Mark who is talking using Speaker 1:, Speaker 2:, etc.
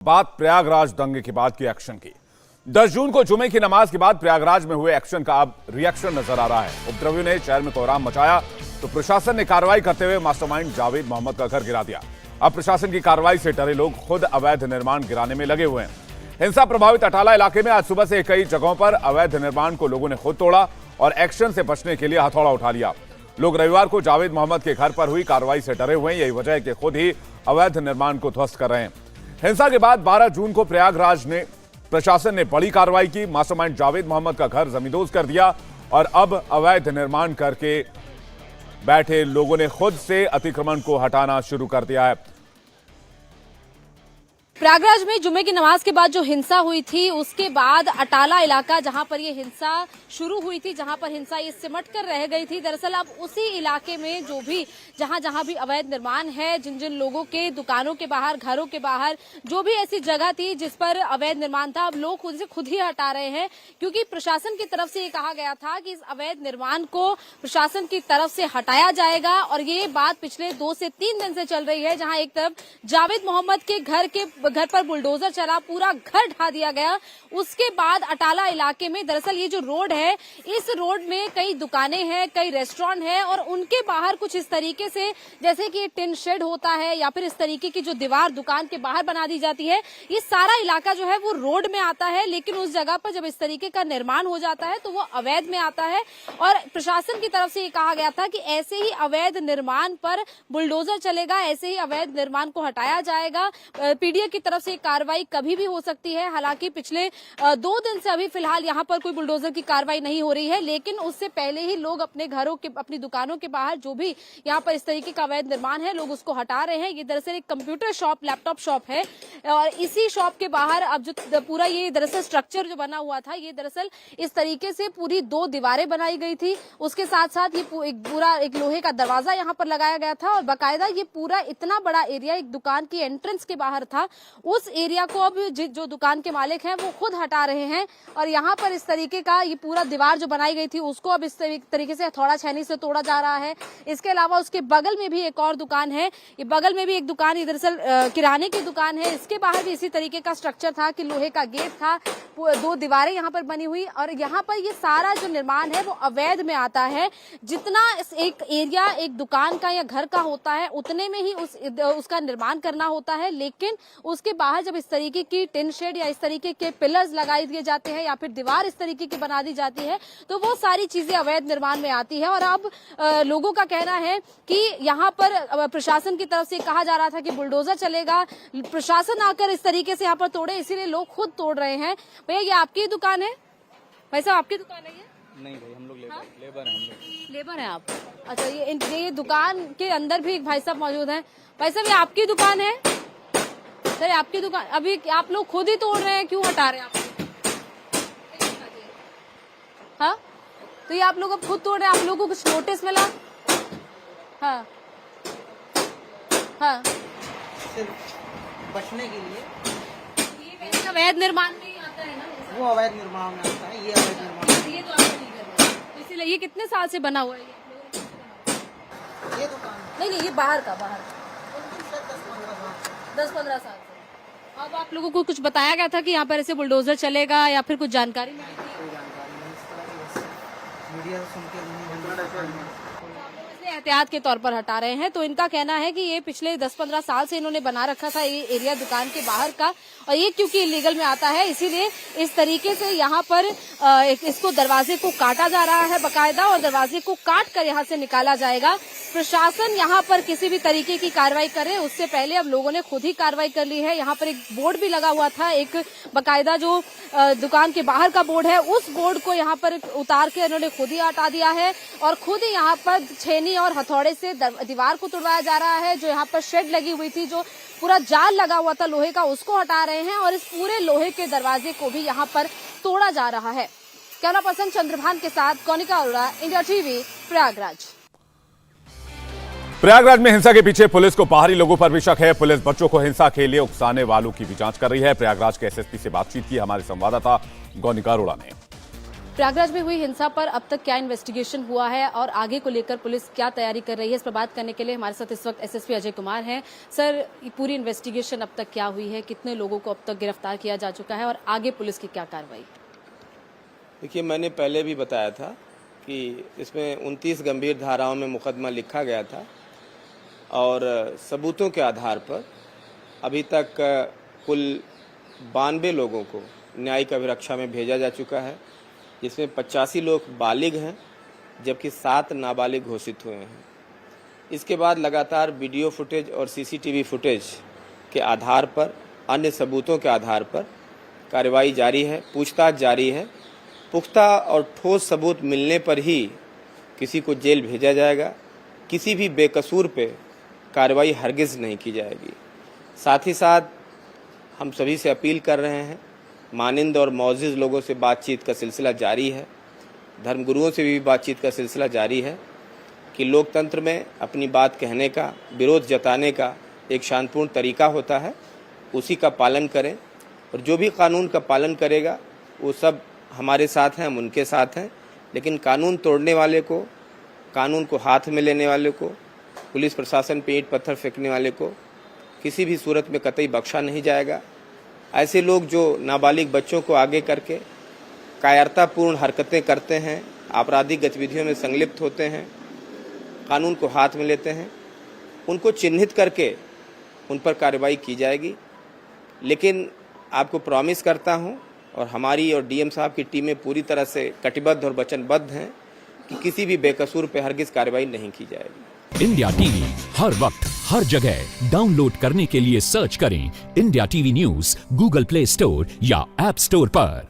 Speaker 1: बात प्रयागराज दंगे के बाद की एक्शन की। 10 जून को जुमे की नमाज के बाद प्रयागराज में हुए एक्शन का अब रिएक्शन नजर आ रहा है। उपद्रवियों ने शहर में कोहराम मचाया तो प्रशासन ने कार्रवाई करते हुए मास्टरमाइंड जावेद मोहम्मद का घर गिरा दिया। अब प्रशासन की कार्रवाई से डरे लोग खुद अवैध निर्माण गिराने में लगे हुए हैं। हिंसा प्रभावित अटाला इलाके में आज सुबह से कई जगहों पर अवैध निर्माण को लोगों ने खुद तोड़ा और एक्शन से बचने के लिए हथौड़ा उठा लिया। लोग रविवार को जावेद मोहम्मद के घर पर हुई कार्रवाई से डरे हुए हैं। यही वजह है कि खुद ही अवैध निर्माण को ध्वस्त कर रहे हैं। हिंसा के बाद 12 जून को प्रयागराज ने प्रशासन ने बड़ी कार्रवाई की। मास्टरमाइंड जावेद मोहम्मद का घर जमींदोज कर दिया और अब अवैध निर्माण करके बैठे लोगों ने खुद से अतिक्रमण को हटाना शुरू कर दिया है।
Speaker 2: प्रयागराज में जुमे की नमाज के बाद जो हिंसा हुई थी उसके बाद अटाला इलाका जहां पर ये हिंसा शुरू हुई थी, जहां पर हिंसा ये सिमट कर रह गई थी, दरअसल अब उसी इलाके में जो भी जहां भी अवैध निर्माण है, जिन जिन लोगों के दुकानों के बाहर, घरों के बाहर जो भी ऐसी जगह थी जिस पर अवैध निर्माण था, अब लोग खुद ही हटा रहे हैं। क्योंकि प्रशासन की तरफ से ये कहा गया था कि इस अवैध निर्माण को प्रशासन की तरफ से हटाया जाएगा और ये बात पिछले 2 से 3 दिन से चल रही है। जहां एक तरफ जावेद मोहम्मद के घर पर बुलडोजर चला, पूरा घर ढा दिया गया। उसके बाद अटाला इलाके में दरअसल ये जो रोड है, इस रोड में कई दुकानें हैं, कई रेस्टोरेंट हैं और उनके बाहर कुछ इस तरीके से जैसे कि टिन शेड होता है या फिर इस तरीके की जो दीवार दुकान के बाहर बना दी जाती है, ये सारा इलाका जो है वो रोड में आता है। लेकिन उस जगह पर जब इस तरीके का निर्माण हो जाता है तो वो अवैध में आता है और प्रशासन की तरफ से ये कहा गया था कि ऐसे ही अवैध निर्माण पर बुलडोजर चलेगा, ऐसे ही अवैध निर्माण को हटाया जाएगा। पीडीए की तरफ से कार्रवाई कभी भी हो सकती है। हालांकि पिछले 2 दिन से अभी फिलहाल यहाँ पर कोई बुलडोजर की कार्रवाई नहीं हो रही है, लेकिन उससे पहले ही लोग अपने घरों के, अपनी दुकानों के बाहर जो भी यहाँ पर इस तरीके का अवैध निर्माण है, लोग उसको हटा रहे हैं। ये दरअसल एक कंप्यूटर शॉप, लैपटॉप शॉप है और इसी शॉप के बाहर अब जो पूरा ये दरअसल स्ट्रक्चर जो बना हुआ था, ये दरअसल इस तरीके से पूरी 2 दीवारें बनाई गई थी। उसके साथ साथ ये पूरा एक लोहे का दरवाजा यहाँ पर लगाया गया था और बाकायदा ये पूरा इतना बड़ा एरिया एक दुकान की एंट्रेंस के बाहर था। उस एरिया को अब जो दुकान के मालिक हैं वो खुद हटा रहे हैं और यहाँ पर इस तरीके का ये पूरा दीवार जो बनाई गई थी उसको अब इस तरीके से हथौड़ा छेनी से तोड़ा जा रहा है। इसके अलावा उसके बगल में भी एक और दुकान है, ये बगल में भी एक दुकान, ये दरअसल किराने की दुकान है। इसके बाहर भी इसी तरीके का स्ट्रक्चर था कि लोहे का गेट था, 2 दीवारें यहाँ पर बनी हुई और यहाँ पर ये सारा जो निर्माण है वो अवैध में आता है। जितना एक एरिया एक दुकान का या घर का होता है उतने में ही उसका निर्माण करना होता है, लेकिन उसके बाहर जब इस तरीके की टिन शेड या इस तरीके के पिलर्स लगाई दिए जाते हैं या फिर दीवार इस तरीके की बना दी जाती है तो वो सारी चीजें अवैध निर्माण में आती है। और अब लोगों का कहना है कि यहाँ पर प्रशासन की तरफ से कहा जा रहा था कि बुलडोजर चलेगा, प्रशासन आकर इस तरीके से यहाँ पर तोड़े, इसीलिए लोग खुद तोड़ रहे हैं। भैया ये आपकी दुकान है? भाई साहब आपकी दुकान है ये?
Speaker 3: नहीं भाई, हम लोग लेबर हैं। हम लोग
Speaker 2: लेबर हैं आप? अच्छा, ये दुकान के अंदर भी एक भाई साहब मौजूद हैं। भाई साहब ये आपकी दुकान है? सर आपकी दुकान अभी आप लोग खुद ही तोड़ रहे हैं, क्यों हटा रहे हैं आप? हाँ, तो ये आप लोग अब खुद तोड़ रहे हैं, आप लोगों को कुछ नोटिस मिला? हाँ हाँ,
Speaker 4: सिर्फ बचने के लिए।
Speaker 2: ये अवैध निर्माण में ही आता है ना?
Speaker 4: वो अवैध निर्माण में आता है, ये अवैध निर्माण।
Speaker 2: ये तो आप नहीं कर रहे, तो इसीलिए ये कितने साल से बना हुआ है
Speaker 4: ये दुकान
Speaker 2: नहीं, ये बाहर का 10-15 साल से। अब आप लोगों को कुछ बताया गया था कि यहाँ पर ऐसे बुलडोजर चलेगा या फिर कुछ जानकारी मिली थी?
Speaker 4: कोई जानकारी नहीं, इस तरह की मीडिया सुन के
Speaker 2: एहतियात के तौर पर हटा रहे हैं। तो इनका कहना है कि ये पिछले 10-15 साल से इन्होंने बना रखा था ये एरिया दुकान के बाहर का और ये क्योंकि इलीगल में आता है इसीलिए इस तरीके से यहाँ पर इसको दरवाजे को काटा जा रहा है बाकायदा और दरवाजे को काट कर यहाँ से निकाला जाएगा। प्रशासन यहाँ पर किसी भी तरीके की कार्रवाई करे उससे पहले अब लोगों ने खुद ही कार्रवाई कर ली है। यहाँ पर एक बोर्ड भी लगा हुआ था, एक बाकायदा जो दुकान के बाहर का बोर्ड है, उस बोर्ड को यहाँ पर उतार के इन्होंने खुद ही हटा दिया है और खुद ही यहाँ पर छेनी और हथौड़े से दीवार को तोड़वाया जा रहा है। जो यहाँ पर शेड लगी हुई थी, जो पूरा जाल लगा हुआ था लोहे का, उसको हटा रहे हैं और इस पूरे लोहे के दरवाजे को भी यहाँ पर तोड़ा जा रहा है। कैमरा पर्सन चंद्रभान के साथ कौनिका अरोड़ा, इंडिया टीवी, प्रयागराज।
Speaker 1: प्रयागराज में हिंसा के पीछे पुलिस को बाहरी लोगों पर भी शक है। पुलिस बच्चों को हिंसा के लिए उकसाने वालों की भी जांच कर रही है। प्रयागराज के एसएसपी से बातचीत की हमारे संवाददाता कौनिका अरोड़ा ने।
Speaker 2: प्रयागराज में हुई हिंसा पर अब तक क्या इन्वेस्टिगेशन हुआ है और आगे को लेकर पुलिस क्या तैयारी कर रही है, इस पर बात करने के लिए हमारे साथ इस वक्त एसएसपी अजय कुमार हैं। सर, ये पूरी इन्वेस्टिगेशन अब तक क्या हुई है, कितने लोगों को अब तक गिरफ्तार किया जा चुका है और आगे पुलिस की क्या कार्रवाई?
Speaker 5: देखिए, मैंने पहले भी बताया था कि इसमें 29 गंभीर धाराओं में मुकदमा लिखा गया था और सबूतों के आधार पर अभी तक कुल 92 लोगों को न्यायिक अभिरक्षा में भेजा जा चुका है, जिसमें 85 लोग बालिग हैं जबकि 7 नाबालिग घोषित हुए हैं। इसके बाद लगातार वीडियो फुटेज और सीसीटीवी फुटेज के आधार पर, अन्य सबूतों के आधार पर कार्रवाई जारी है, पूछताछ जारी है। पुख्ता और ठोस सबूत मिलने पर ही किसी को जेल भेजा जाएगा। किसी भी बेकसूर पे कार्रवाई हरगिज़ नहीं की जाएगी। साथ ही साथ हम सभी से अपील कर रहे हैं, मानिंद और मौजिज़ लोगों से बातचीत का सिलसिला जारी है, धर्मगुरुओं से भी बातचीत का सिलसिला जारी है कि लोकतंत्र में अपनी बात कहने का, विरोध जताने का एक शांतिपूर्ण तरीका होता है, उसी का पालन करें और जो भी कानून का पालन करेगा वो सब हमारे साथ हैं, हम उनके साथ हैं। लेकिन कानून तोड़ने वाले को, कानून को हाथ में लेने वाले को, पुलिस प्रशासन पे ईंट पत्थर फेंकने वाले को किसी भी सूरत में कतई बख्शा नहीं जाएगा। ऐसे लोग जो नाबालिग बच्चों को आगे करके कायरतापूर्ण हरकतें करते हैं, आपराधिक गतिविधियों में संलिप्त होते हैं, कानून को हाथ में लेते हैं, उनको चिन्हित करके उन पर कार्रवाई की जाएगी। लेकिन आपको प्रॉमिस करता हूं और हमारी और डीएम साहब की टीमें पूरी तरह से कटिबद्ध और वचनबद्ध हैं कि किसी भी बेकसूर पर हरगिज़ कार्रवाई नहीं की जाएगी।
Speaker 6: इंडिया टीवी हर वक्त हर जगह डाउनलोड करने के लिए सर्च करें India TV news Google play store या ऐप स्टोर पर।